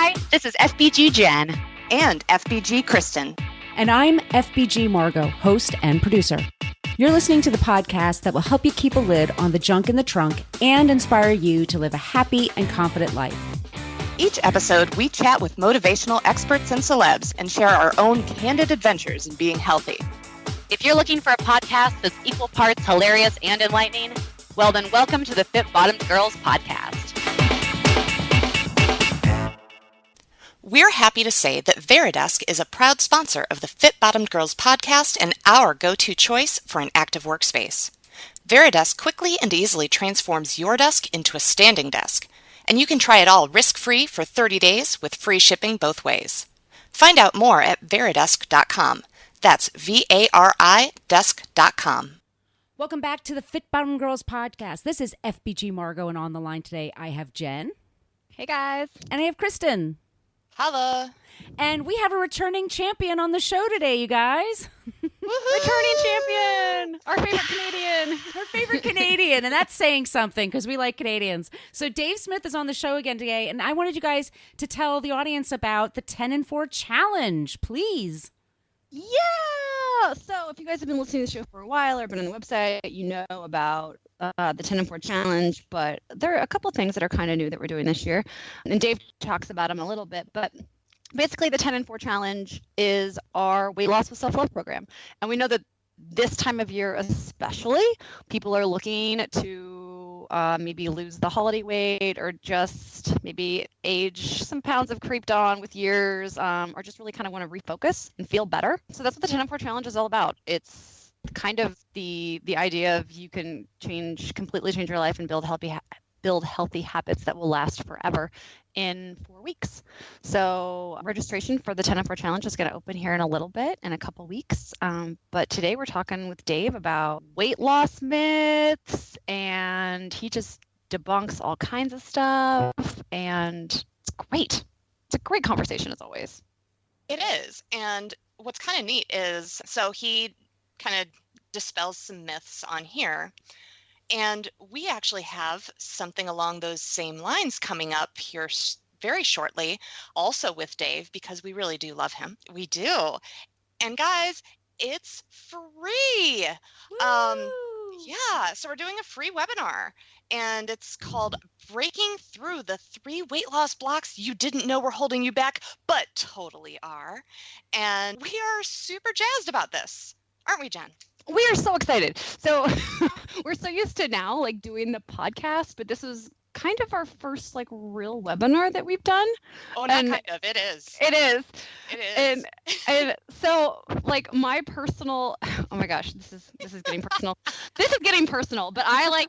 Hi, this is FBG Jen. And FBG Kristen. And I'm FBG Margot, host and producer. You're listening to the podcast that will help you keep a lid on the junk in the trunk and inspire you to live a happy and confident life. Each episode, we chat with motivational experts and celebs and share our own candid adventures in being healthy. If you're looking for a podcast that's equal parts hilarious and enlightening, well then welcome to the Fit Bottomed Girls podcast. We're happy to say that Veridesk is a proud sponsor of the Fit Bottomed Girls podcast and our go-to choice for an active workspace. Veridesk quickly and easily transforms your desk into a standing desk, and you can try it all risk-free for 30 days with free shipping both ways. Find out more at veridesk.com. That's VARI desk.com. Welcome back to the Fit Bottomed Girls podcast. This is FBG Margot, and on the line today I have Jen. Hey guys. And I have Kristen. Holla. And we have a returning champion on the show today, you guys. Returning champion. Our favorite Canadian. Her favorite Canadian. And that's saying something because we like Canadians. So Dave Smith is on the show again today. And I wanted you guys to tell the audience about the 10 and 4 challenge, please. Yeah. So if you guys have been listening to the show for a while or been on the website, you know about the 10 and 4 challenge. But there are a couple things that are kind of new that we're doing this year. And Dave talks about them a little bit. But basically, the 10 and 4 challenge is our weight loss with self-love program. And we know that this time of year especially, people are looking to maybe lose the holiday weight or just maybe age some pounds have creeped on with years or just really kind of want to refocus and feel better. So that's what the 10 and 4 challenge is all about. It's kind of the idea of you can completely change your life and build healthy habits that will last forever in 4 weeks. So registration for the 10 and 4 challenge is going to open here in a little bit, in a couple weeks. But today we're talking with Dave about weight loss myths, and he just debunks all kinds of stuff, and it's great. It's a great conversation as always. It is. And what's kind of neat is, so he kind of dispels some myths on here. And we actually have something along those same lines coming up here very shortly, also with Dave, because we really do love him. We do. And guys, it's free. Yeah, so we're doing a free webinar, and it's called Breaking Through the 3 Weight Loss Blocks You Didn't Know Were Holding You Back, but totally are. And we are super jazzed about this, aren't we, Jen? We are so excited. So we're so used to now like doing the podcast, but this is kind of our first like real webinar that we've done. Oh, not kind of. It is. It is. It is. And so like my personal, oh my gosh, this is getting personal. This is getting personal, but I was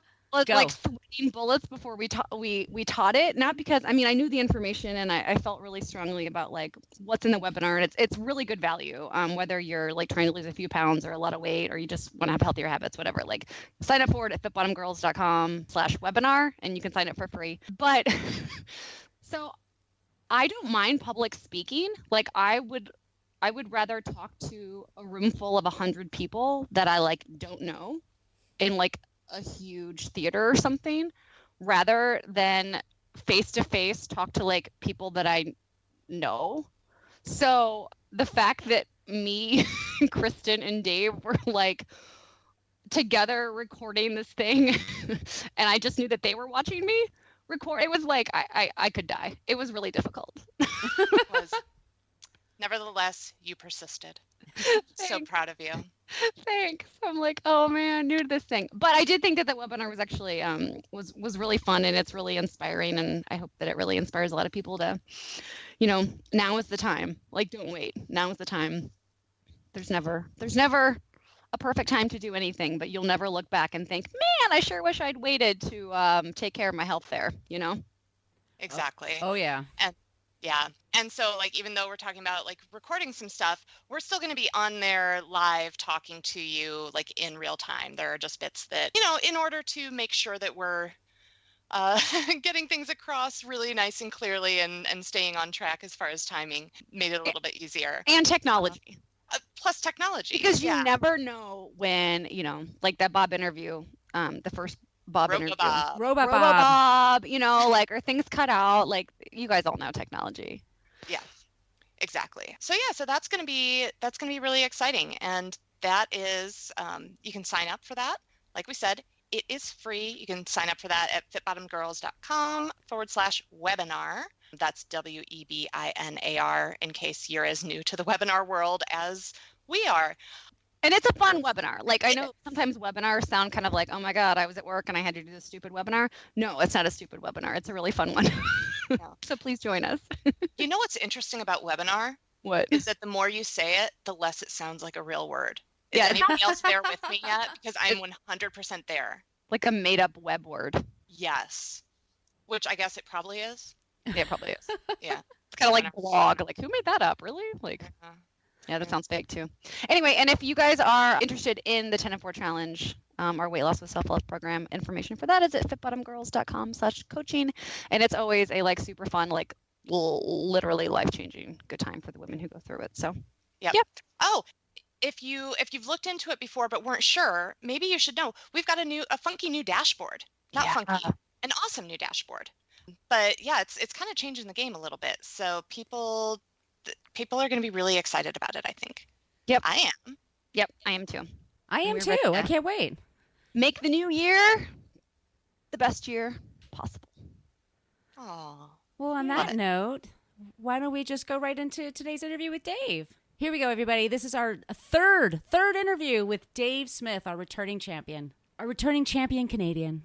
like sweating bullets before we taught it, not because I knew the information and I felt really strongly about like what's in the webinar, and it's really good value, whether you're like trying to lose a few pounds or a lot of weight or you just want to have healthier habits, whatever. Like sign up for it at fitbottomedgirls.com/webinar and you can sign up for free. But so I don't mind public speaking. Like I would rather talk to a room full of 100 people that I like don't know in like a huge theater or something, rather than face to face talk to like people that I know. So the fact that me, Kristen, and Dave were like together recording this thing and I just knew that they were watching me record, it was like I could die. It was really difficult. It was. Nevertheless, you persisted. So proud of you. Thanks. I'm like, oh man, new to this thing. But I did think that the webinar was actually was really fun, and it's really inspiring, and I hope that it really inspires a lot of people to, now is the time. Like, don't wait. Now is the time. There's never a perfect time to do anything, but you'll never look back and think, man, I sure wish I'd waited to take care of my health there, Exactly. Oh yeah. Yeah. And so like, even though we're talking about like recording some stuff, we're still going to be on there live talking to you like in real time. There are just bits that, in order to make sure that we're getting things across really nice and clearly and staying on track as far as timing, made it a little bit easier. And technology. Plus technology. Because you never know when, like that Bob interview, the first Bob interview. Robot Bob, or things cut out. Like, you guys all know technology. Yeah, exactly. So yeah, so that's gonna be really exciting, and that is you can sign up for that. Like we said, it is free. You can sign up for that at fitbottomgirls.com/webinar. That's WEBINAR in case you're as new to the webinar world as we are. And it's a fun webinar. Like, I know sometimes webinars sound kind of like, oh my God, I was at work and I had to do this stupid webinar. No, it's not a stupid webinar. It's a really fun one. Yeah. So please join us. You know what's interesting about webinar? What? Is that the more you say it, the less it sounds like a real word. Is Yeah. anybody else there with me yet? Because I'm 100% there. Like a made up web word. Yes. Which I guess it probably is. Yeah, it probably is. Yeah. It's kind of like blog. Like, who made that up? Really? Like, yeah, that sounds fake too. Anyway, and if you guys are interested in the 10 and 4 challenge, our weight loss with self-love program, information for that is at fitbottomgirls.com/coaching. And it's always a like super fun, like literally life-changing good time for the women who go through it. So, yep. Oh, if you've looked into it before but weren't sure, maybe you should know. We've got a funky new dashboard. Not funky, an awesome new dashboard. But yeah, it's kind of changing the game a little bit. So people are going to be really excited about it, I think. Yep. I am. Yep, I am too. I am too. I can't wait. Make the new year the best year possible. Oh. Well, on that note, why don't we just go right into today's interview with Dave? Here we go, everybody. This is our third interview with Dave Smith, our returning champion Canadian.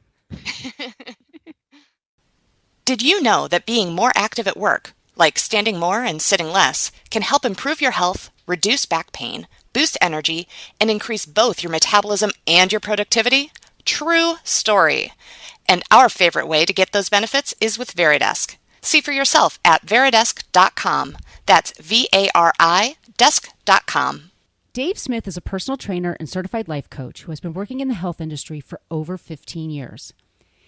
Did you know that being more active at work, like standing more and sitting less, can help improve your health, reduce back pain, boost energy, and increase both your metabolism and your productivity? True story. And our favorite way to get those benefits is with Veridesk. See for yourself at veridesk.com. That's VARI desk.com. Dave Smith is a personal trainer and certified life coach who has been working in the health industry for over 15 years.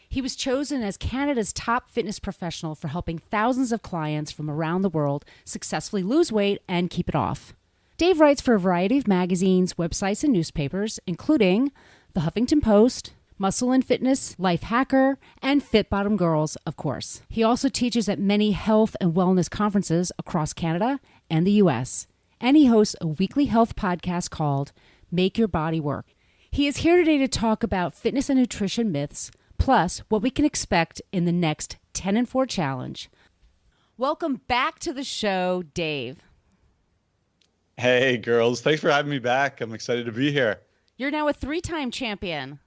He was chosen as Canada's top fitness professional for helping thousands of clients from around the world successfully lose weight and keep it off. Dave writes for a variety of magazines, websites, and newspapers, including The Huffington Post, Muscle and Fitness, Life Hacker, and Fit Bottom Girls, of course. He also teaches at many health and wellness conferences across Canada and the U.S., and he hosts a weekly health podcast called Make Your Body Work. He is here today to talk about fitness and nutrition myths, plus what we can expect in the next 10 and 4 challenge. Welcome back to the show, Dave. Hey, girls. Thanks for having me back. I'm excited to be here. You're now a 3-time champion.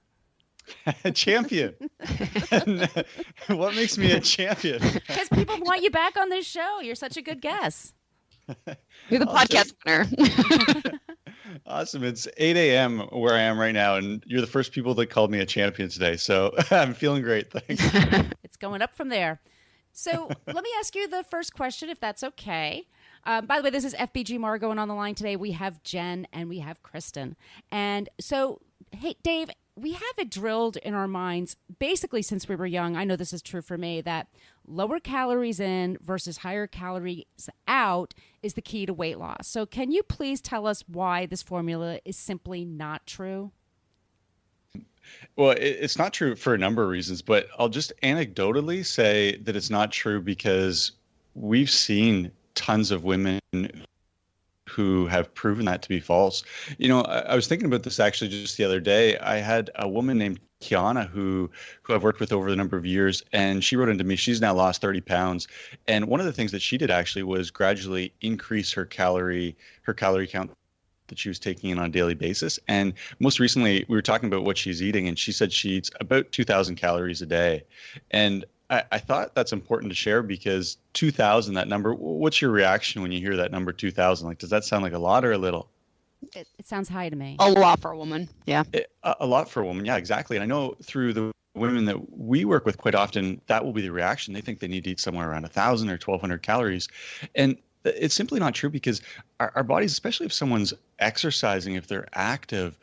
Champion. What makes me a champion? Because people want you back on this show. You're such a good guest. You're the podcast winner. Awesome. It's 8 a.m. where I am right now, and you're the first people that called me a champion today. So I'm feeling great. Thanks. It's going up from there. So let me ask you the first question, if that's okay. By the way, this is FBG Margot, and on the line today we have Jen and we have Kristen. And so, hey, Dave, we have it drilled in our minds, basically since we were young, I know this is true for me, that lower calories in versus higher calories out is the key to weight loss. So can you please tell us why this formula is simply not true? Well, it's not true for a number of reasons, but I'll just anecdotally say that it's not true because we've seen tons of women who have proven that to be false. You know, I was thinking about this actually just the other day. I had a woman named Kiana who I've worked with over the number of years, and she wrote into me. She's now lost 30 pounds. And one of the things that she did actually was gradually increase her calorie count that she was taking in on a daily basis. And most recently, we were talking about what she's eating, and she said she eats about 2,000 calories a day. And I thought that's important to share because 2,000, that number, what's your reaction when you hear that number 2,000? Like, does that sound like a lot or a little? It sounds high to me. A lot for a woman. Yeah. A lot for a woman. Yeah, exactly. And I know through the women that we work with quite often, that will be the reaction. They think they need to eat somewhere around 1,000 or 1,200 calories. And it's simply not true because our bodies, especially if someone's exercising, if they're active,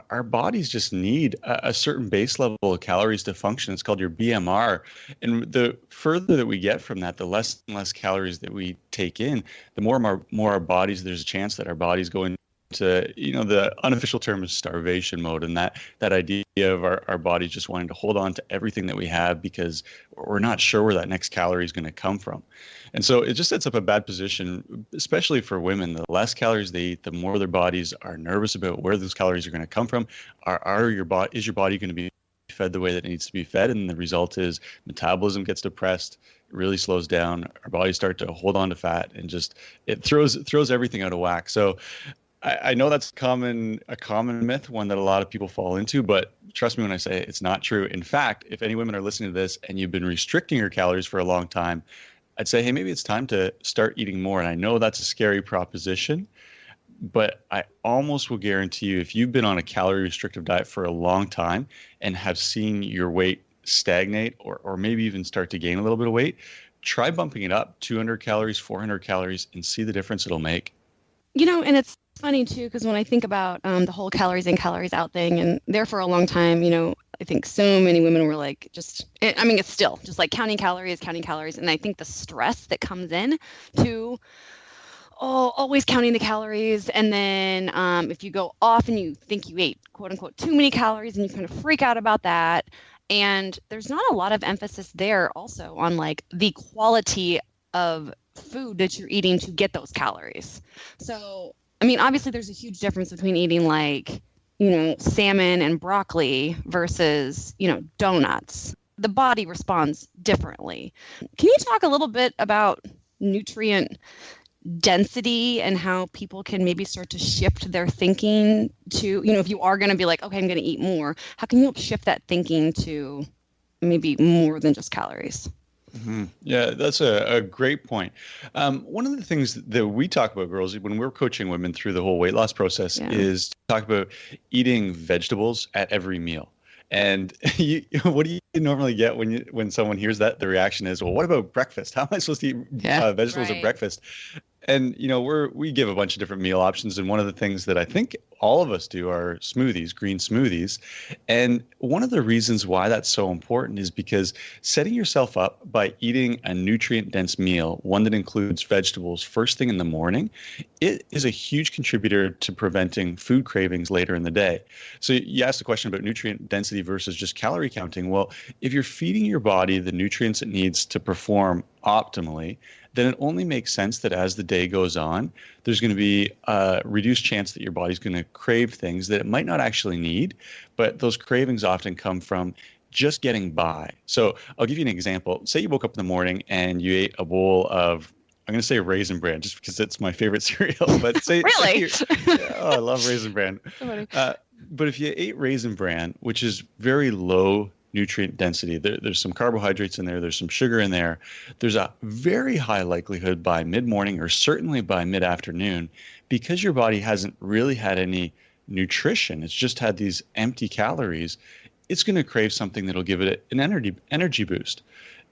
our bodies just need a certain base level of calories to function. It's called your BMR. And the further that we get from that, the less and less calories that we take in, the more our bodies, there's a chance that our bodies go into the unofficial term is starvation mode, and that idea of our body just wanting to hold on to everything that we have because we're not sure where that next calorie is going to come from. And so it just sets up a bad position, especially for women. The less calories they eat, the more their bodies are nervous about where those calories are going to come from. Is your body going to be fed the way that it needs to be fed? And the result is metabolism gets depressed, it really slows down, our bodies start to hold on to fat, and just it throws everything out of whack. So I know that's a common myth, one that a lot of people fall into, but trust me when I say it's not true. In fact, if any women are listening to this and you've been restricting your calories for a long time, I'd say, hey, maybe it's time to start eating more. And I know that's a scary proposition, but I almost will guarantee you, if you've been on a calorie restrictive diet for a long time and have seen your weight stagnate or maybe even start to gain a little bit of weight, try bumping it up 200 calories, 400 calories, and see the difference it'll make. And it's funny too, because when I think about the whole calories in, calories out thing, and there for a long time, I think so many women were like, it's still just like counting calories. And I think the stress that comes in to always counting the calories. And then if you go off and you think you ate quote unquote too many calories, and you kind of freak out about that. And there's not a lot of emphasis there also on like the quality of food that you're eating to get those calories. So, obviously there's a huge difference between eating like, salmon and broccoli versus, donuts. The body responds differently. Can you talk a little bit about nutrient density and how people can maybe start to shift their thinking to, if you are going to be like, okay, I'm going to eat more, how can you help shift that thinking to maybe more than just calories? Mm-hmm. Yeah, that's a great point. One of the things that we talk about, girls, when we're coaching women through the whole weight loss process is to talk about eating vegetables at every meal. And what do you normally get when someone hears that? The reaction is, well, what about breakfast? How am I supposed to eat vegetables at breakfast? And, we give a bunch of different meal options. And one of the things that I think all of us do are smoothies, green smoothies. And one of the reasons why that's so important is because setting yourself up by eating a nutrient-dense meal, one that includes vegetables first thing in the morning, it is a huge contributor to preventing food cravings later in the day. So you asked the question about nutrient density versus just calorie counting. Well, if you're feeding your body the nutrients it needs to perform optimally, then it only makes sense that as the day goes on, there's going to be a reduced chance that your body's going to crave things that it might not actually need, but those cravings often come from just getting by. So I'll give you an example. Say you woke up in the morning and you ate a bowl of, I'm going to say Raisin Bran just because it's my favorite cereal, but say, really? I love Raisin Bran. But if you ate Raisin Bran, which is very low nutrient density, there's some carbohydrates in there, there's some sugar in there, there's a very high likelihood by mid-morning or certainly by mid-afternoon, because your body hasn't really had any nutrition, it's just had these empty calories, it's going to crave something that'll give it an energy boost.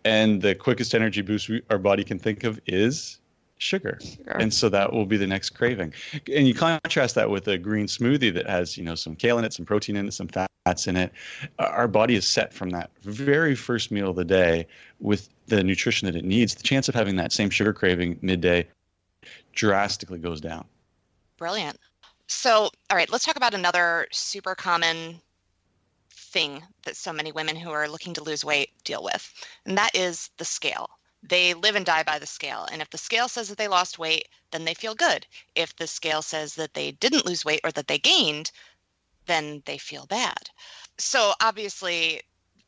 And the quickest energy boost our body can think of is sugar. And so that will be the next craving. And you contrast that with a green smoothie that has, some kale in it, some protein in it, some fats in it. Our body is set from that very first meal of the day with the nutrition that it needs. The chance of having that same sugar craving midday drastically goes down. Brilliant. So, all right, let's talk about another super common thing that so many women who are looking to lose weight deal with, and that is the scale. They live and die by the scale. And if the scale says that they lost weight, then they feel good. If the scale says that they didn't lose weight or that they gained, then they feel bad. So obviously,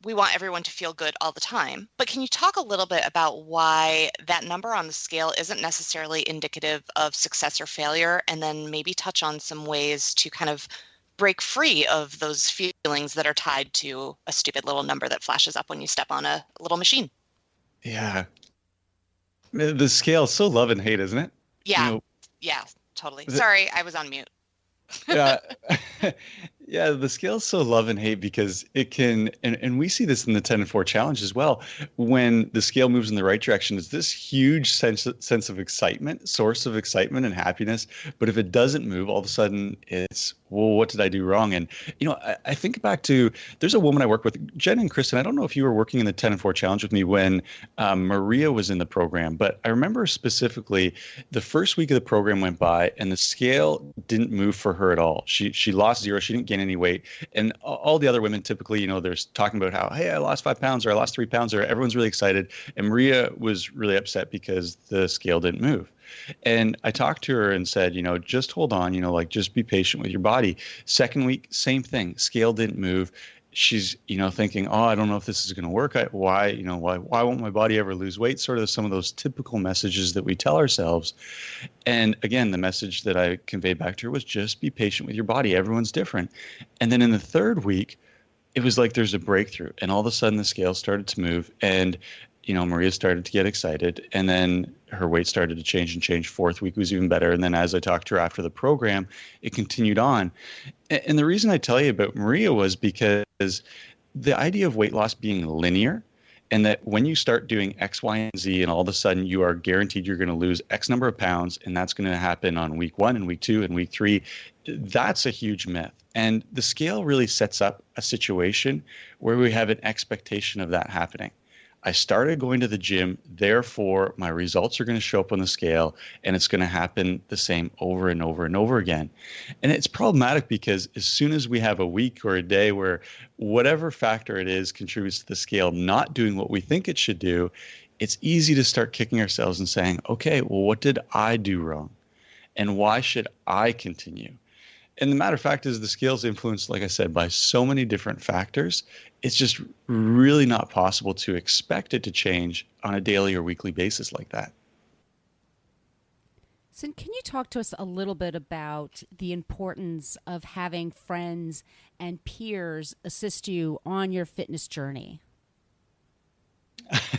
we want everyone to feel good all the time. But can you talk a little bit about why that number on the scale isn't necessarily indicative of success or failure? And then maybe touch on some ways to kind of break free of those feelings that are tied to a stupid little number that flashes up when you step on a little machine. Yeah. The scale is so love and hate, isn't it? Yeah. Yeah, totally. Sorry, I was on mute. Yeah. Yeah, the scale's so love and hate because it can, and we see this in the 10 and 4 challenge as well. When the scale moves in the right direction, it's this huge sense of excitement, source of excitement and happiness. But if it doesn't move, all of a sudden it's, well, what did I do wrong? And, I think back to, there's a woman I work with, Jen and Kristen. I don't know if you were working in the 10 and 4 challenge with me when Maria was in the program, but I remember specifically the first week of the program went by and the scale didn't move for her at all. She lost zero. She didn't gain any weight. And all the other women typically, they're talking about how, hey, I lost 5 pounds or I lost 3 pounds, or everyone's really excited. And Maria was really upset because the scale didn't move. And I talked to her and said, just hold on, just be patient with your body. Second week, same thing. Scale didn't move. She's, thinking, oh, I don't know if this is going to work. Why won't my body ever lose weight? Sort of some of those typical messages that we tell ourselves. And again, the message that I conveyed back to her was just be patient with your body. Everyone's different. And then in the third week, it was like there's a breakthrough, and all of a sudden the scale started to move, and Maria started to get excited, and then her weight started to change. Fourth week was even better. And then as I talked to her after the program, it continued on. And the reason I tell you about Maria was because the idea of weight loss being linear, and that when you start doing X, Y, and Z, and all of a sudden you are guaranteed you're going to lose X number of pounds, and that's going to happen on week 1 and week 2 and week 3, that's a huge myth. And the scale really sets up a situation where we have an expectation of that happening. I started going to the gym, therefore my results are going to show up on the scale, and it's going to happen the same over and over and over again. And it's problematic because as soon as we have a week or a day where whatever factor it is contributes to the scale not doing what we think it should do, it's easy to start kicking ourselves and saying, okay, well, what did I do wrong? And why should I continue? And the matter of fact is the scale's influenced, like I said, by so many different factors. It's just really not possible to expect it to change on a daily or weekly basis like that. So can you talk to us a little bit about the importance of having friends and peers assist you on your fitness journey?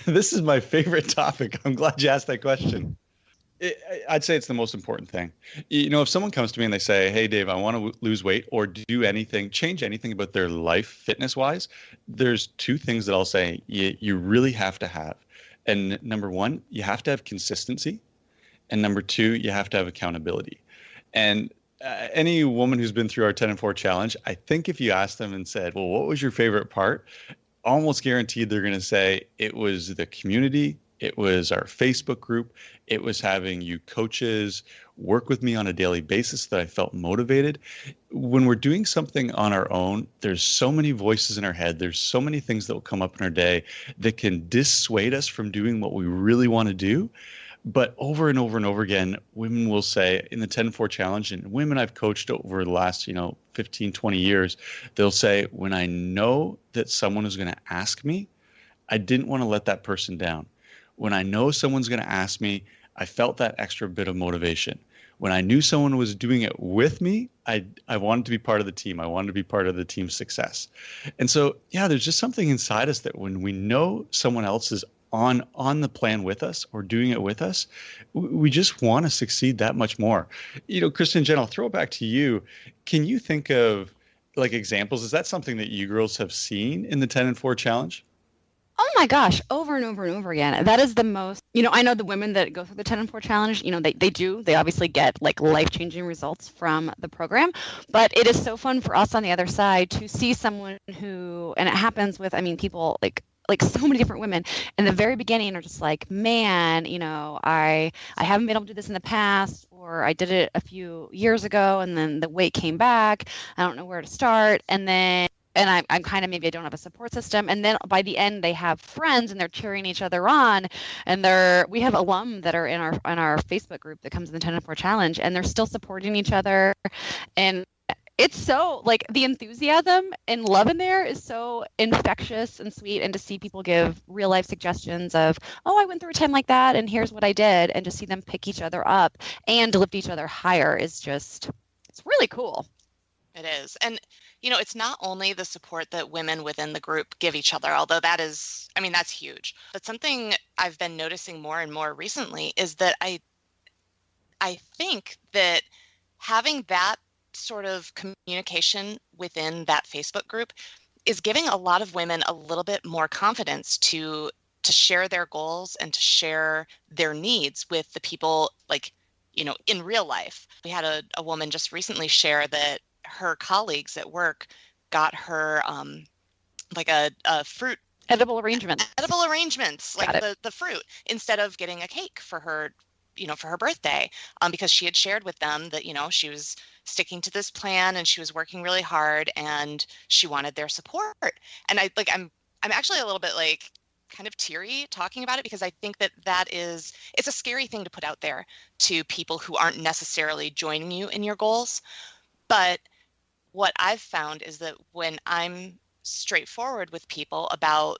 This is my favorite topic. I'm glad you asked that question. I'd say it's the most important thing. If someone comes to me and they say, hey, Dave, I want to lose weight or do anything, change anything about their life fitness-wise, there's 2 things that I'll say you really have to have. And number 1, you have to have consistency. And number 2, you have to have accountability. And any woman who's been through our 10 and 4 challenge, I think if you asked them and said, well, what was your favorite part? Almost guaranteed they're going to say it was the community. It was our Facebook group. It was having you coaches work with me on a daily basis that I felt motivated. When we're doing something on our own, there's so many voices in our head. There's so many things that will come up in our day that can dissuade us from doing what we really want to do. But over and over and over again, women will say in the 10-4 challenge, and women I've coached over the last, 15, 20 years, they'll say, when I know that someone is going to ask me, I didn't want to let that person down. When I know someone's going to ask me, I felt that extra bit of motivation. When I knew someone was doing it with me, I wanted to be part of the team. I wanted to be part of the team's success. And so, there's just something inside us that when we know someone else is on the plan with us or doing it with us, we just want to succeed that much more. Kristen, Jen, I'll throw it back to you. Can you think of examples? Is that something that you girls have seen in the 10 and 4 challenge? Oh my gosh, over and over and over again. That is the most, I know the women that go through the 10 and 4 challenge, they obviously get life-changing results from the program, but it is so fun for us on the other side to see someone who, and it happens with, people like so many different women in the very beginning are just like, man, I haven't been able to do this in the past, or I did it a few years ago and then the weight came back. I don't know where to start. And I'm kind of, maybe I don't have a support system. And then by the end, they have friends and they're cheering each other on. And we have alum that are in our Facebook group that comes in the 10 and 4 challenge, and they're still supporting each other. And it's so the enthusiasm and love in there is so infectious and sweet. And to see people give real life suggestions of, oh, I went through a time like that and here's what I did. And to see them pick each other up and lift each other higher is just, it's really cool. It is. And it's not only the support that women within the group give each other, although that's huge. But something I've been noticing more and more recently is that I think that having that sort of communication within that Facebook group is giving a lot of women a little bit more confidence to share their goals and to share their needs with the people, like, in real life. We had a woman just recently share that her colleagues at work got her like a fruit Edible arrangements, like the fruit, instead of getting a cake for her, for her birthday, because she had shared with them that, she was sticking to this plan and she was working really hard and she wanted their support. And I'm actually a little bit like kind of teary talking about it, because I think it's a scary thing to put out there to people who aren't necessarily joining you in your goals. But what I've found is that when I'm straightforward with people about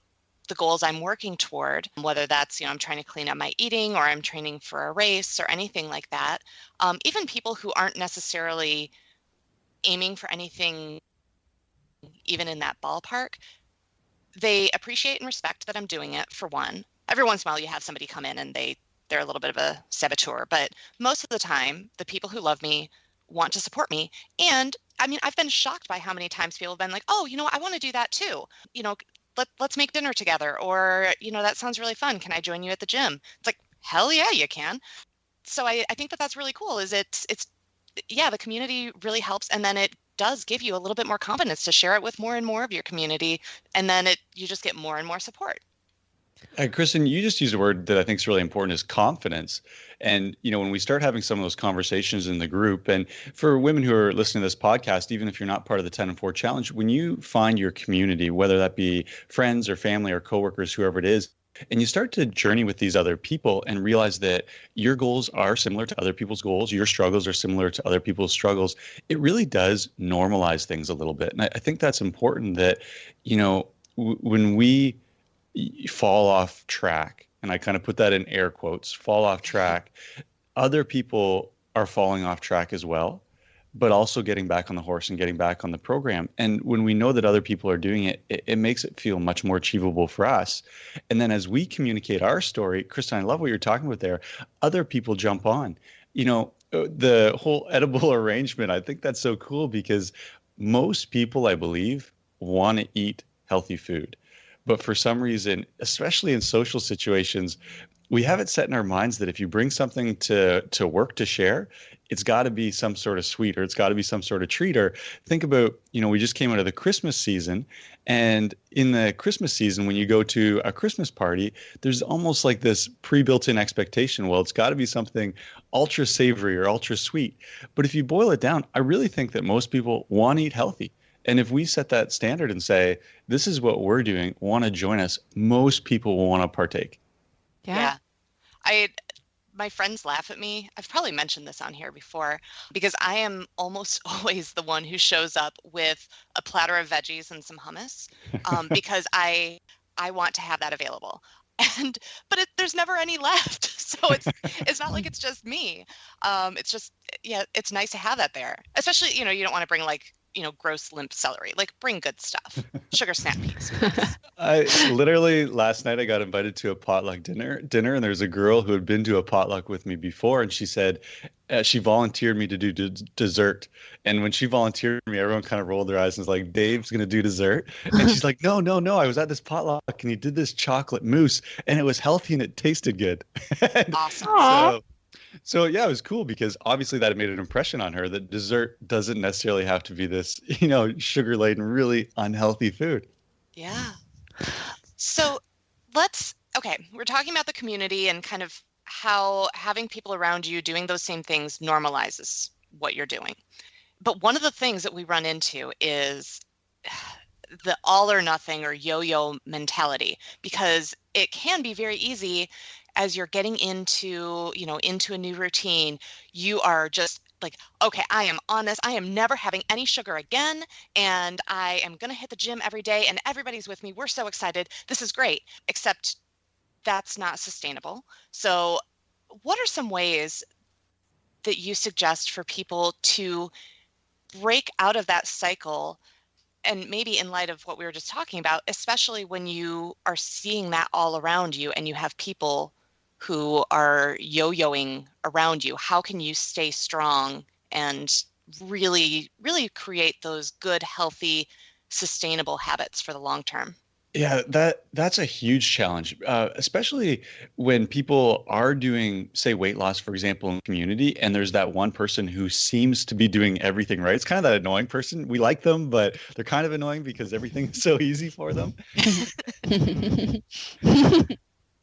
the goals I'm working toward, whether that's, I'm trying to clean up my eating or I'm training for a race or anything like that, even people who aren't necessarily aiming for anything even in that ballpark, they appreciate and respect that I'm doing it, for one. Every once in a while you have somebody come in and they're a little bit of a saboteur, but most of the time the people who love me want to support me. And I mean, I've been shocked by how many times people have been like, oh, I want to do that too. Let's make dinner together, or, that sounds really fun. Can I join you at the gym? It's like, hell yeah, you can. So I think that's really cool. Is it's the community really helps. And then it does give you a little bit more confidence to share it with more and more of your community. And then you just get more and more support. Kristen, you just used a word that I think is really important, is confidence. And, when we start having some of those conversations in the group, and for women who are listening to this podcast, even if you're not part of the 10 and 4 challenge, when you find your community, whether that be friends or family or coworkers, whoever it is, and you start to journey with these other people and realize that your goals are similar to other people's goals, your struggles are similar to other people's struggles, it really does normalize things a little bit. And I think that's important, that, when we fall off track, and I kind of put that in air quotes, fall off track, other people are falling off track as well, but also getting back on the horse and getting back on the program. And when we know that other people are doing it, it makes it feel much more achievable for us. And then as we communicate our story, Kristen, I love what you're talking about there, other people jump on. The whole edible arrangement, I think that's so cool, because most people, I believe, want to eat healthy food. But for some reason, especially in social situations, we have it set in our minds that if you bring something to work to share, it's got to be some sort of sweet, or it's got to be some sort of treat. Or think about, we just came out of the Christmas season, and in the Christmas season, when you go to a Christmas party, there's almost like this pre-built-in expectation. Well, it's got to be something ultra savory or ultra sweet. But if you boil it down, I really think that most people want to eat healthy. And if we set that standard and say, this is what we're doing, want to join us, most people will want to partake. Yeah. My friends laugh at me. I've probably mentioned this on here before, because I am almost always the one who shows up with a platter of veggies and some hummus, because I want to have that available. But there's never any left. So it's not like it's just me. It's just, it's nice to have that there. Especially, you don't want to bring gross limp celery. Like, bring good stuff. Sugar snap peas. I literally, last night I got invited to a potluck dinner, and there's a girl who had been to a potluck with me before, and she said she volunteered me to do dessert. And when she volunteered me, everyone kind of rolled their eyes and was like, Dave's going to do dessert? And she's like, no, I was at this potluck and he did this chocolate mousse and it was healthy and it tasted good. Awesome. So yeah, it was cool, because obviously that made an impression on her, that dessert doesn't necessarily have to be this, sugar-laden, really unhealthy food. Yeah. So we're talking about the community and kind of how having people around you doing those same things normalizes what you're doing. But one of the things that we run into is the all or nothing or yo-yo mentality, because it can be very easy as you're getting into a new routine. You are just like, okay, I am on this. I am never having any sugar again. And I am going to hit the gym every day and everybody's with me. We're so excited. This is great. Except that's not sustainable. So what are some ways that you suggest for people to break out of that cycle? And maybe in light of what we were just talking about, especially when you are seeing that all around you and you have people who are yo-yoing around you, how can you stay strong and really, really create those good, healthy, sustainable habits for the long term? Yeah, that's a huge challenge, especially when people are doing, say, weight loss, for example, in community, and there's that one person who seems to be doing everything right. It's kind of that annoying person. We like them, but they're kind of annoying because everything is so easy for them.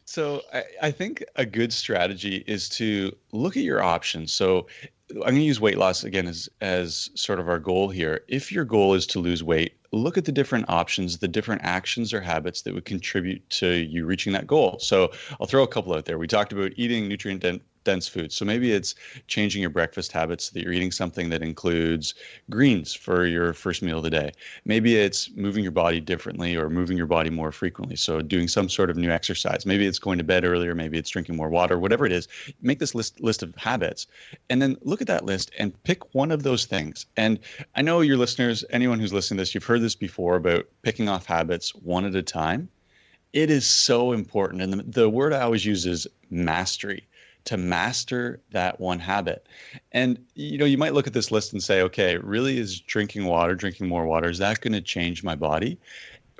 So I think a good strategy is to look at your options. So I'm going to use weight loss again as sort of our goal here. If your goal is to lose weight, look at the different options, the different actions or habits that would contribute to you reaching that goal. So I'll throw a couple out there. We talked about eating nutrient-dense foods. So maybe it's changing your breakfast habits so that you're eating something that includes greens for your first meal of the day. Maybe it's moving your body differently or moving your body more frequently. So doing some sort of new exercise. Maybe it's going to bed earlier. Maybe it's drinking more water, whatever it is. Make this list of habits and then look at that list and pick one of those things. And I know your listeners, anyone who's listening to this, you've heard this before about picking off habits one at a time. It is so important. And the word I always use is mastery, to master that one habit. And, you might look at this list and say, okay, really is drinking more water, is that going to change my body?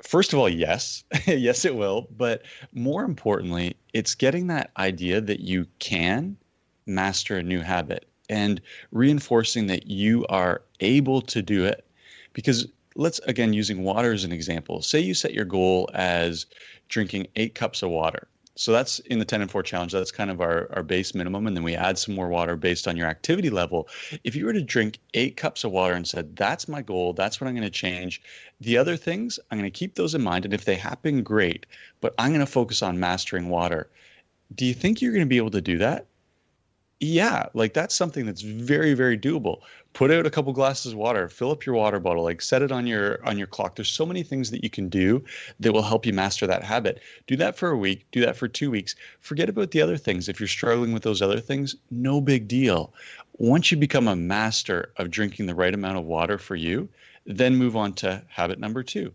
First of all, yes, yes, it will. But more importantly, it's getting that idea that you can master a new habit and reinforcing that you are able to do it. Because let's, again, using water as an example, say you set your goal as drinking 8 cups of water. So that's in the 10 and 4 challenge. That's kind of our base minimum. And then we add some more water based on your activity level. If you were to drink 8 cups of water and said, that's my goal, that's what I'm going to change. The other things, I'm going to keep those in mind. And if they happen, great. But I'm going to focus on mastering water. Do you think you're going to be able to do that? Yeah, like that's something that's very, very doable. Put out a couple glasses of water, fill up your water bottle, like set it on your clock. There's so many things that you can do that will help you master that habit. Do that for a week, do that for 2 weeks. Forget about the other things. If you're struggling with those other things, no big deal. Once you become a master of drinking the right amount of water for you, then move on to habit number 2.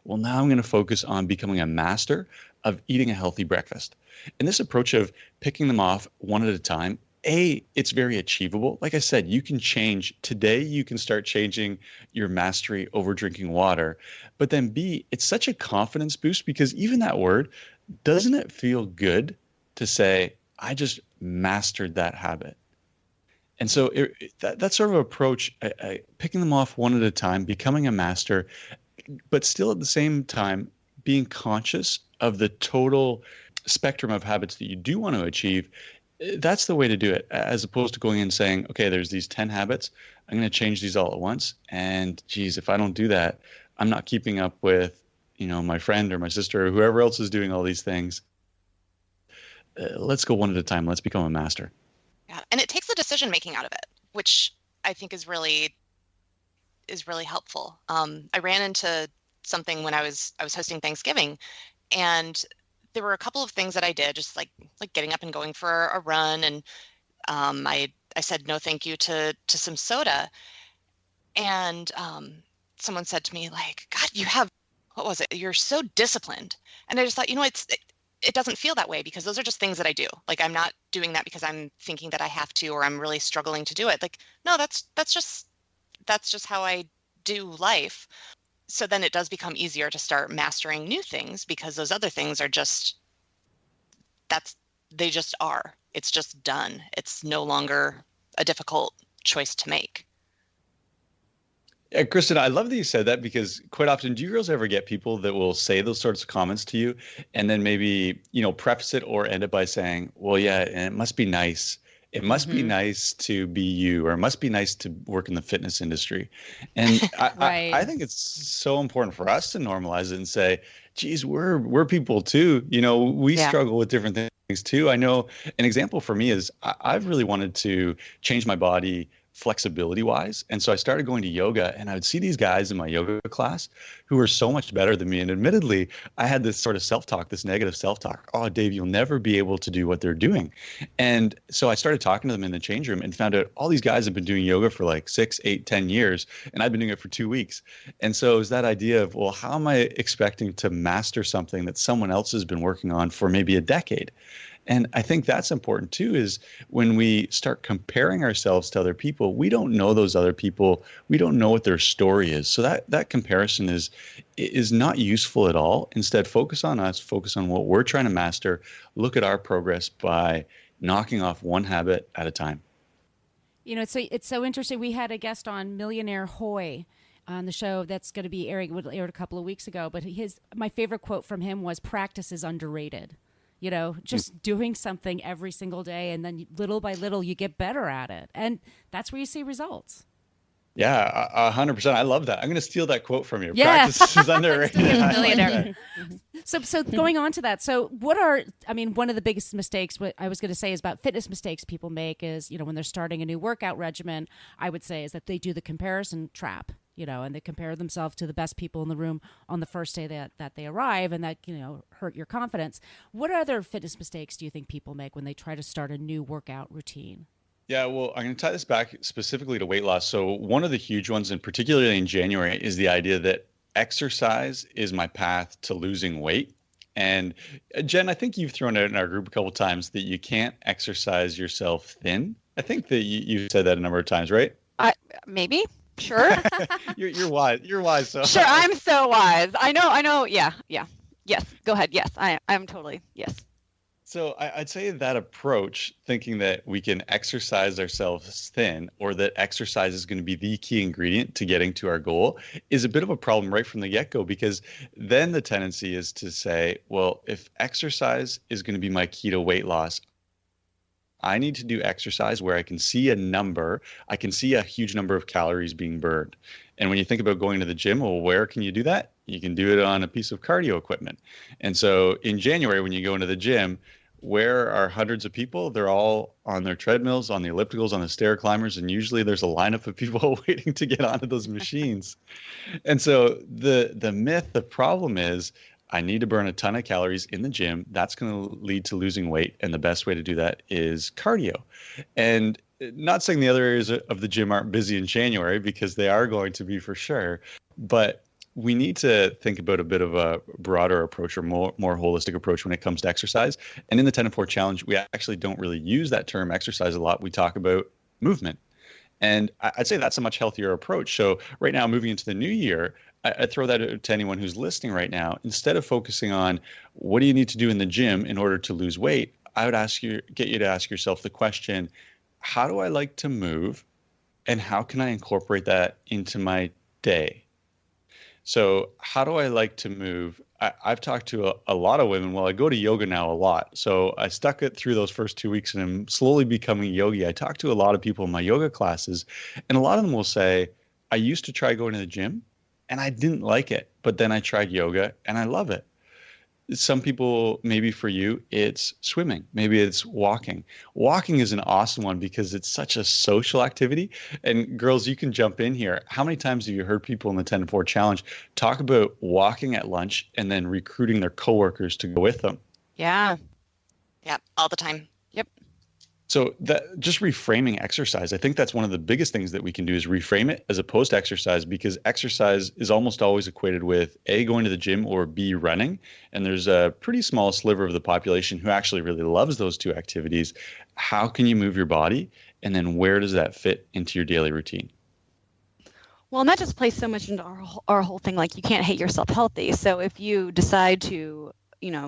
Well, now I'm going to focus on becoming a master of eating a healthy breakfast. And this approach of picking them off one at a time, it's very achievable. Like I said, you can change today. You can start changing your mastery over drinking water. But then B, it's such a confidence boost because even that word, doesn't it feel good to say, I just mastered that habit? And so that sort of approach, picking them off one at a time, becoming a master, but still at the same time, being conscious of the total spectrum of habits that you do want to achieve, that's the way to do it, as opposed to going and saying, okay, there's these 10 habits. I'm going to change these all at once. And geez, if I don't do that, I'm not keeping up with, my friend or my sister or whoever else is doing all these things. Let's go one at a time. Let's become a master. Yeah. And it takes the decision making out of it, which I think is really helpful. I ran into something when I was hosting Thanksgiving, and there were a couple of things that I did, just like getting up and going for a run, and I said no thank you to some soda, and someone said to me, like, God, what was it? You're so disciplined. And I just thought, it doesn't feel that way because those are just things that I do. Like, I'm not doing that because I'm thinking that I have to, or I'm really struggling to do it. Like, no, that's just how I do life. So then it does become easier to start mastering new things because those other things are they just are. It's just done. It's no longer a difficult choice to make. Yeah, Kristen, I love that you said that because quite often, do you girls ever get people that will say those sorts of comments to you and then maybe, preface it or end it by saying, well, yeah, and it must be nice. It must be nice to be you, or it must be nice to work in the fitness industry. And Right. I think it's so important for us to normalize it and say, geez, we're people too. We struggle with different things too. I know an example for me is I've really wanted to change my body flexibility wise. And so I started going to yoga, and I would see these guys in my yoga class who were so much better than me. And admittedly, I had this sort of self-talk, this negative self-talk. Oh, Dave, you'll never be able to do what they're doing. And so I started talking to them in the change room and found out all these guys have been doing yoga for like 6, 8, 10 years. And I've been doing it for 2 weeks. And so it was that idea of, well, how am I expecting to master something that someone else has been working on for maybe a decade? And I think that's important too, is when we start comparing ourselves to other people, we don't know those other people. We don't know what their story is. So that comparison is not useful at all. Instead, focus on us, focus on what we're trying to master, look at our progress by knocking off one habit at a time. You know, it's so interesting. We had a guest on, Millionaire Hoy, on the show that's going to be airing. It aired a couple of weeks ago, but my favorite quote from him was, "Practice is underrated." You know, just doing something every single day, and then little by little you get better at it, and that's where you see results. Yeah, 100%. I love that. I'm going to steal that quote from you. Yeah. Practice is underrated. Millionaire. So going on to that. So one of the biggest mistakes, what I was going to say is about fitness mistakes people make is, you know, when they're starting a new workout regimen, I would say is that they do the comparison trap, you know, and they compare themselves to the best people in the room on the first day that they arrive, and that, you know, hurt your confidence. What other fitness mistakes do you think people make when they try to start a new workout routine? Yeah, well, I'm going to tie this back specifically to weight loss. So one of the huge ones, and particularly in January, is the idea that exercise is my path to losing weight. And Jen, I think you've thrown out in our group a couple of times that you can't exercise yourself thin. I think that you've said that a number of times, right? Maybe. Sure. You're wise. You're wise. So. Sure. I'm so wise. I know. Yeah. Yes. Go ahead. Yes. I'm totally. Yes. So I'd say that approach, thinking that we can exercise ourselves thin, or that exercise is going to be the key ingredient to getting to our goal, is a bit of a problem right from the get-go, because then the tendency is to say, well, if exercise is going to be my key to weight loss, I need to do exercise where I can see a number, I can see a huge number of calories being burned. And when you think about going to the gym, well, where can you do that? You can do it on a piece of cardio equipment. And so in January, when you go into the gym, where are hundreds of people? They're all on their treadmills, on the ellipticals, on the stair climbers, and usually there's a lineup of people waiting to get onto those machines. And so the myth, the problem is, I need to burn a ton of calories in the gym. That's going to lead to losing weight, and the best way to do that is cardio. And not saying the other areas of the gym aren't busy in January, because they are going to be for sure, but we need to think about a bit of a broader approach, or more holistic approach when it comes to exercise. And in the 10 and 4 challenge, we actually don't really use that term exercise a lot. We talk about movement. And I'd say that's a much healthier approach. So right now, moving into the new year, I throw that out to anyone who's listening right now. Instead of focusing on what do you need to do in the gym in order to lose weight, I would get you to ask yourself the question, how do I like to move, and how can I incorporate that into my day? So how do I like to move? I've talked to a lot of women. Well, I go to yoga now a lot. So I stuck it through those first 2 weeks, and I'm slowly becoming a yogi. I talk to a lot of people in my yoga classes, and a lot of them will say, I used to try going to the gym and I didn't like it, but then I tried yoga and I love it. Some people, maybe for you, it's swimming. Maybe it's walking. Walking is an awesome one because it's such a social activity. And girls, you can jump in here. How many times have you heard people in the 10 and 4 challenge talk about walking at lunch and then recruiting their coworkers to go with them? Yeah. Yeah, all the time. Yep. So that just reframing exercise, I think that's one of the biggest things that we can do, is reframe it as opposed to exercise, because exercise is almost always equated with A, going to the gym, or B, running. And there's a pretty small sliver of the population who actually really loves those two activities. How can you move your body? And then where does that fit into your daily routine? Well, and that just plays so much into our whole thing. Like, you can't hate yourself healthy. So if you decide to,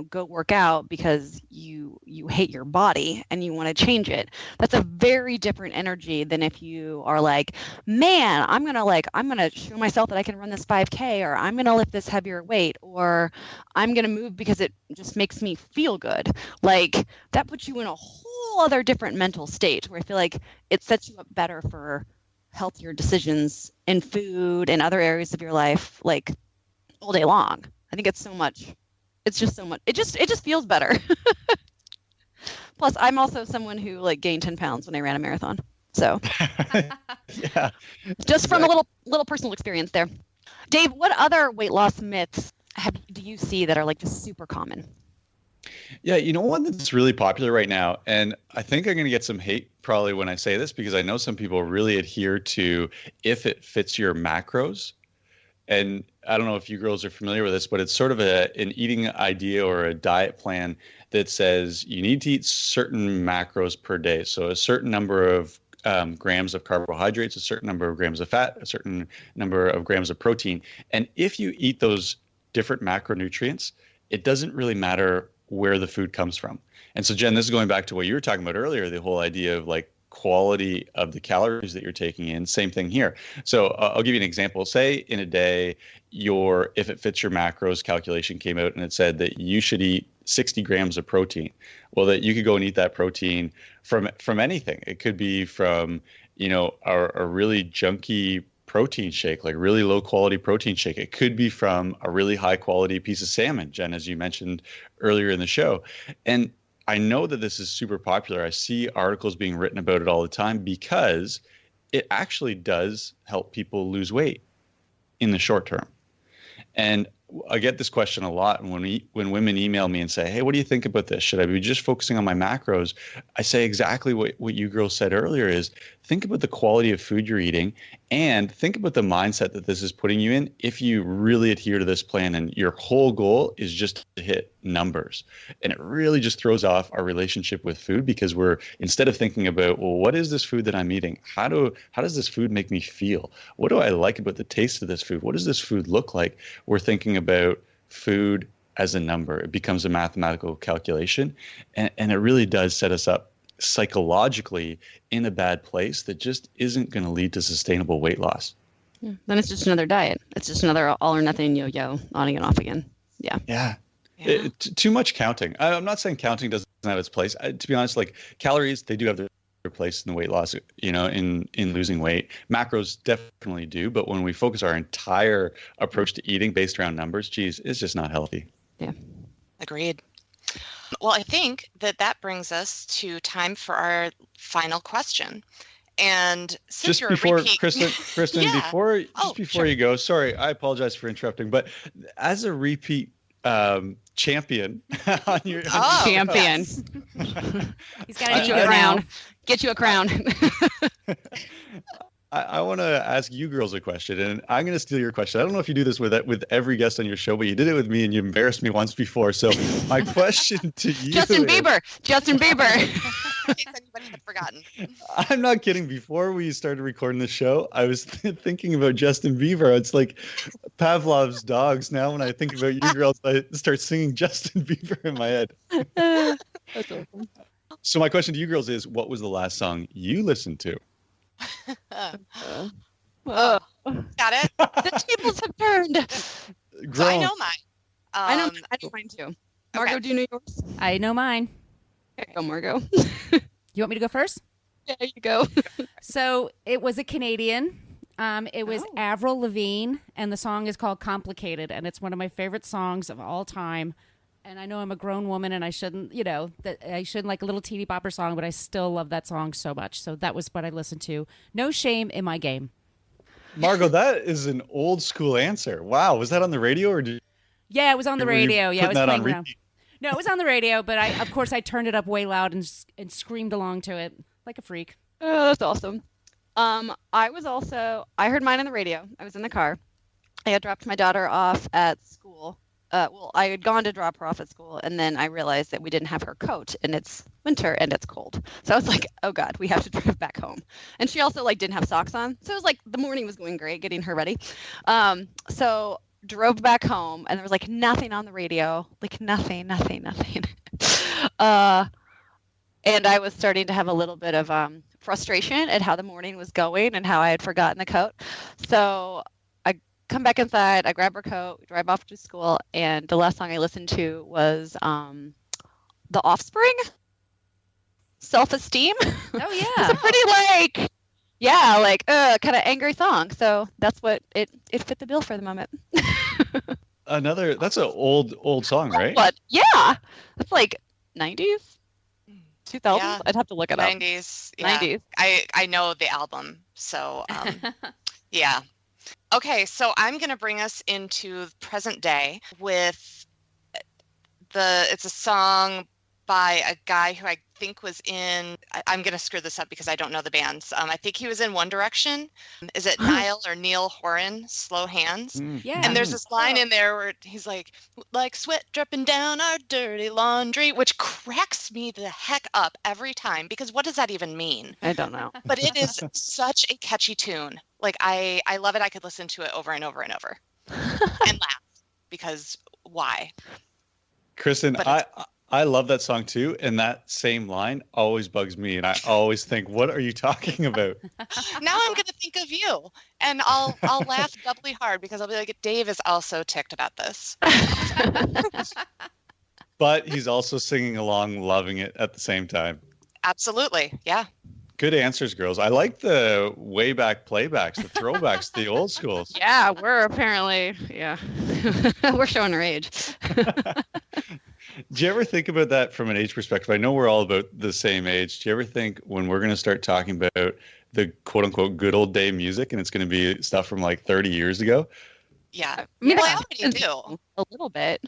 go work out because you hate your body and you want to change it, that's a very different energy than if you are like, man, I'm going to show myself that I can run this 5K, or I'm going to lift this heavier weight, or I'm going to move because it just makes me feel good. Like, that puts you in a whole other different mental state where I feel like it sets you up better for healthier decisions in food and other areas of your life, like, all day long. I think it's so much. It's just so much. It just feels better. Plus, I'm also someone who gained 10 pounds when I ran a marathon. So, Yeah, just from a little personal experience there. Dave, what other weight loss myths do you see that are just super common? Yeah, one that's really popular right now, and I think I'm going to get some hate probably when I say this, because I know some people really adhere to if it fits your macros. And I don't know if you girls are familiar with this, but it's sort of an eating idea or a diet plan that says you need to eat certain macros per day. So a certain number of grams of carbohydrates, a certain number of grams of fat, a certain number of grams of protein. And if you eat those different macronutrients, it doesn't really matter where the food comes from. And so, Jen, this is going back to what you were talking about earlier, the whole idea of like quality of the calories that you're taking in. Same thing here. So I'll give you an example. Say in a day, if it fits your macros calculation came out and it said that you should eat 60 grams of protein. Well, that you could go and eat that protein from anything. It could be from, a really junky protein shake, like really low quality protein shake. It could be from a really high quality piece of salmon, Jen, as you mentioned earlier in the show. And I know that this is super popular. I see articles being written about it all the time because it actually does help people lose weight in the short term. And I get this question a lot when women email me and say, hey, what do you think about this? Should I be just focusing on my macros? I say exactly what you girls said earlier is think about the quality of food you're eating and think about the mindset that this is putting you in if you really adhere to this plan and your whole goal is just to hit numbers. And it really just throws off our relationship with food because we're, instead of thinking about, well, what is this food that I'm eating? How does this food make me feel? What do I like about the taste of this food? What does this food look like? We're thinking about food as a number. It becomes a mathematical calculation, and it really does set us up psychologically in a bad place that just isn't going to lead to sustainable weight loss. Yeah. Then it's just another diet. It's just another all or nothing yo-yo, on again, off again. Yeah. Too much counting. I'm not saying counting doesn't have its place. To be honest, like calories, they do have their place in the weight loss, in losing weight. Macros definitely do, but when we focus our entire approach to eating based around numbers, geez, it's just not healthy. Yeah. Agreed. Well, I think that brings us to time for our final question. And since just you're before a repeat... Kristen, Yeah. before Sure. you go, sorry, I apologize for interrupting, but as a repeat champion on your champion. He's got an Get you ego a now. crown. Get you a crown. I want to ask you girls a question, and I'm going to steal your question. I don't know if you do this with every guest on your show, but you did it with me, and you embarrassed me once before. So my question to you Justin Bieber. In case anybody had forgotten. I'm not kidding. Before we started recording the show, I was thinking about Justin Bieber. It's like Pavlov's dogs. Now when I think about you girls, I start singing Justin Bieber in my head. That's awesome. So my question to you girls is, what was the last song you listened to? Whoa. Got it? The tables have turned. So I Grown. know mine. I know mine too. Margo, Okay. do you know yours? I know mine. There you go, Margo. You want me to go first? There you go. So it was a Canadian. It was Avril Lavigne, and the song is called Complicated, and it's one of my favorite songs of all time. And I know I'm a grown woman, and I shouldn't, that I shouldn't like a little teeny bopper song, but I still love that song so much. So that was what I listened to. No shame in my game. Margo, that is an old school answer. Wow. Was that on the radio or Yeah, it was on the were you radio. Yeah, it was putting that on playing around. repeat? No, it was on the radio, but of course I turned it up way loud and screamed along to it like a freak. Oh, that's awesome. I heard mine on the radio. I was in the car. I had dropped my daughter off at school. I had gone to drop her off at school, and then I realized that we didn't have her coat, and it's winter and it's cold. So I was like, oh God, we have to drive back home. And she also didn't have socks on. So it was like the morning was going great, getting her ready. So drove back home, and there was nothing on the radio, nothing. And I was starting to have a little bit of frustration at how the morning was going and how I had forgotten the coat. So I come back inside, I grab her coat, we drive off to school, and the last song I listened to was The Offspring, Self-Esteem. Oh, It's yeah. a pretty kind of angry song. So that's what it fit the bill for the moment. That's an old song, right? But yeah, it's 90s, 2000s. Yeah. I'd have to look it up. 90s. Yeah. 90s. I know the album. So, yeah. Okay, so I'm going to bring us into present day with it's a song by a guy who I think was in, I'm going to screw this up because I don't know the bands. I think he was in One Direction. Is it Niall or Neil Horan, Slow Hands? Yeah. And there's this line in there where he's like sweat dripping down our dirty laundry, which cracks me the heck up every time, because what does that even mean? I don't know. But it is such a catchy tune. Like, I love it. I could listen to it over and over and over and laugh, because why? Kristen, I love that song too, and that same line always bugs me, and I always think, what are you talking about? Now I'm going to think of you, and I'll laugh doubly hard, because I'll be like, Dave is also ticked about this. But he's also singing along, loving it at the same time. Absolutely, yeah. Good answers, girls. I like the way back playbacks, the throwbacks, the old schools. Yeah, we're apparently, we're showing our age. Do you ever think about that from an age perspective? I know we're all about the same age. Do you ever think when we're going to start talking about the quote unquote good old day music, and it's going to be stuff from like 30 years ago? Yeah. I mean, well, I already do. A little bit.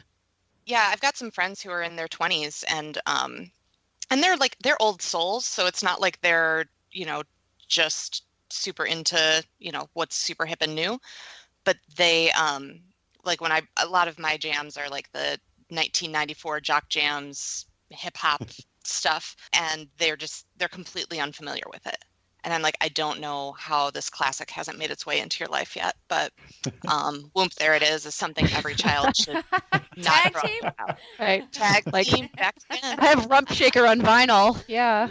Yeah, I've got some friends who are in their 20s, and they're old souls, so it's not like they're, just super into, what's super hip and new. But they like a lot of my jams are like the 1994 jock jams, hip hop stuff, and they're completely unfamiliar with it. And I'm like, I don't know how this classic hasn't made its way into your life yet, but whoop, there it is something every child should not Tag grow team? up without. Right. Tag Like- team back then. I have Rump Shaker on vinyl. Yeah.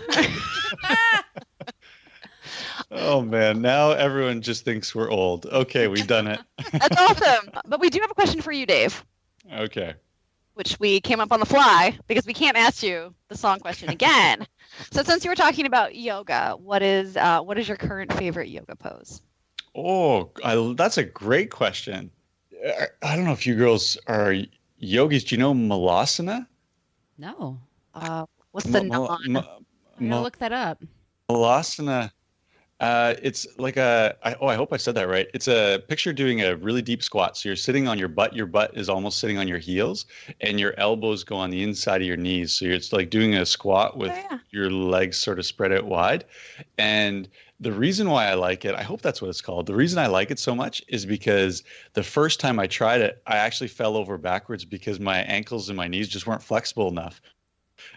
Oh man, now everyone just thinks we're old. Okay, we've done it. That's awesome. But we do have a question for you, Dave, Okay. which we came up on the fly because we can't ask you the song question again. So since you were talking about yoga, what is your current favorite yoga pose? Oh, that's a great question. I don't know if you girls are yogis. Do you know Malasana? No. What's the non? I gotta look that up. Malasana. It's like I hope I said that right. It's a picture doing a really deep squat. So you're sitting on your butt. Your butt is almost sitting on your heels, and your elbows go on the inside of your knees. So it's like doing a squat with your legs sort of spread out wide. And the reason why I like it, I hope that's what it's called. The reason I like it so much is because the first time I tried it, I actually fell over backwards because my ankles and my knees just weren't flexible enough.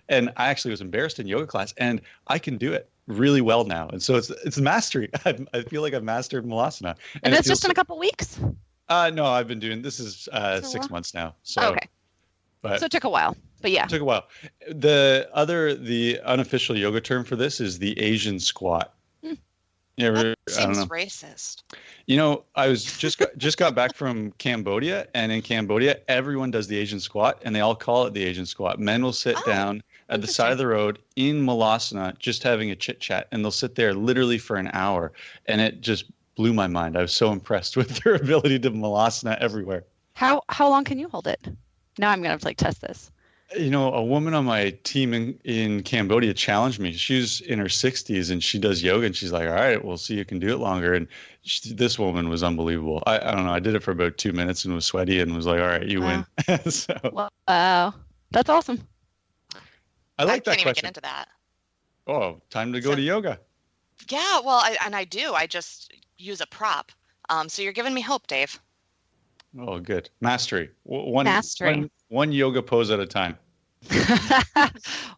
And I actually was embarrassed in yoga class, and I can do it really well now. And so it's mastery. I feel like I've mastered Malasana. And it's just in a couple weeks? No, I've been doing this is 6 months now. So okay. But So it took a while, but yeah. it took a while. The unofficial yoga term for this is the Asian squat. You ever, That I don't seems know. racist. I was just got back from Cambodia, and in Cambodia, everyone does the Asian squat, and they all call it the Asian squat. Men will sit down at the side of the road in Malasana, just having a chit chat, and they'll sit there literally for an hour, and it just blew my mind. I was so impressed with their ability to Malasana everywhere. How long can you hold it? Now I'm gonna have to test this. A woman on my team in Cambodia challenged me. She's in her 60s and she does yoga, and she's like, all right, we'll see you can do it longer. And this woman was unbelievable. I don't know. I did it for about 2 minutes and was sweaty and was like, all right, you win. So Wow. That's awesome. I like that can't even question. get into that. Oh, time to go to yoga. Yeah, well, I do. I just use a prop. So you're giving me hope, Dave. Oh, good. Mastery. Mastery. One yoga pose at a time.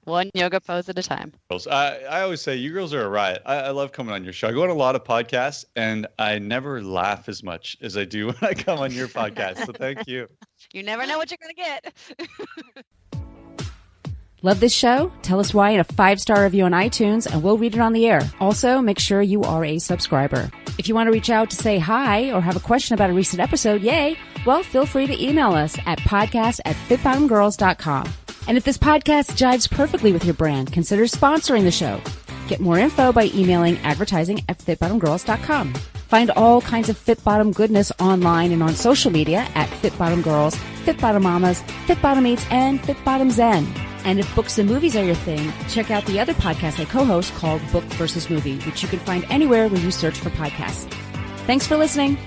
One yoga pose at a time. Girls, I always say you girls are a riot. I love coming on your show. I go on a lot of podcasts, and I never laugh as much as I do when I come on your podcast. So thank you. You never know what you're gonna get. Love this show? Tell us why in a 5-star review on iTunes, and we'll read it on the air. Also, make sure you are a subscriber. If you want to reach out to say hi or have a question about a recent episode, yay, well, feel free to email us at podcast@fitbottomgirls.com. And if this podcast jives perfectly with your brand, consider sponsoring the show. Get more info by emailing advertising@fitbottomgirls.com. Find all kinds of Fit Bottom goodness online and on social media at Fit Bottom Girls, Fit Bottom Mamas, Fit Bottom Eats, and Fit Bottom Zen. And if books and movies are your thing, check out the other podcast I co-host called Book versus Movie, which you can find anywhere where you search for podcasts. Thanks for listening.